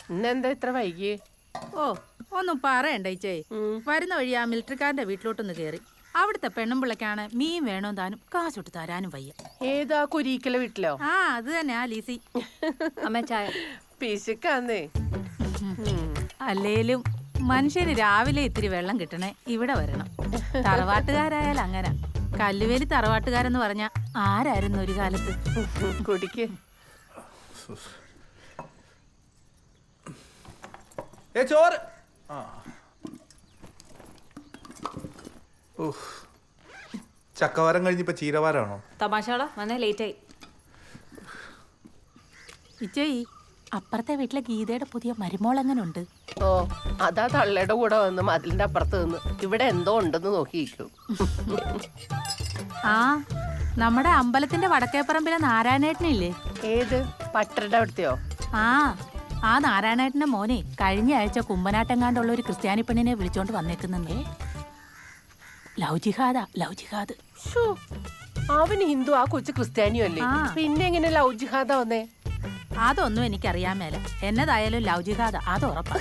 ഇന്നെന്താ ഇത്ര വൈകി? ഓ ഒന്നും പറയണ്ട ഇച്ചേ. വരുന്ന വഴി ആ മിലിറ്ററിക്കാരന്റെ വീട്ടിലോട്ടൊന്ന് കേറി. അവിടുത്തെ പെണ്ണുമ്പിള്ളക്കാണ് മീൻ വേണോ താനും കാശൊട്ട് തരാനും വയ്യ. ഏതാ കുരീക്കല വീട്ടിലോ? ആ അത് തന്നെ ആ ലീസി. അമ്മ ചായ. പിശുക്കാന്നേ. അല്ലേലും മനുഷ്യന് രാവിലെ ഇത്തിരി വെള്ളം കിട്ടണേ ഇവിടെ വരണം. തറവാട്ടുകാരായാൽ അങ്ങനെ. കല്ലുവേലി തറവാട്ടുകാരെന്ന് പറഞ്ഞ ആരായിരുന്നു ഒരു കാലത്ത്? കുടിക്ക്. ചോറ്. ചക്കവാരം കഴിഞ്ഞിപ്പോ ചീരവാരാണോ? തമാശകള വന്നേ ലേറ്റായി. ഇച്ചേ അപ്പുറത്തെ വീട്ടിലെ ഗീതയുടെ പുതിയ മരുമോൾ എങ്ങനെ ഉണ്ട്? ഓ അതാ തള്ളയുടെ കൂടെ വന്ന് മതിലിന്റെ അപ്പുറത്ത് നിന്ന് ഇവിടെ എന്തോ ഉണ്ടെന്ന് നോക്കിയിരിക്കും. ആ നമ്മുടെ അമ്പലത്തിന്റെ വടക്കേപ്പറമ്പിലെ നാരായണേട്ടനില്ലേ? ഏത് പട്ടരുടെ അവിടുത്തെയോ? ആ നാരായണേട്ടന്റെ മോനെ കഴിഞ്ഞ ആഴ്ച കുമ്പനാട്ടെങ്ങാണ്ടുള്ള ഒരു ക്രിസ്ത്യാനി പെണ്ണിനെ വിളിച്ചോണ്ട് വന്നേക്കുന്നേ. ലവ് ജിഹാദ്. അവന് ഹിന്ദു, ആ കൊച്ചു ക്രിസ്ത്യാനിയോ അല്ലേ? പിന്നെ എങ്ങനെ ലവ് ജിഹാദ വന്നേ? അതൊന്നും എനിക്കറിയാൻ മേല. എന്നതായാലും ലവ് ജിഹാദ് അത് ഉറപ്പാ.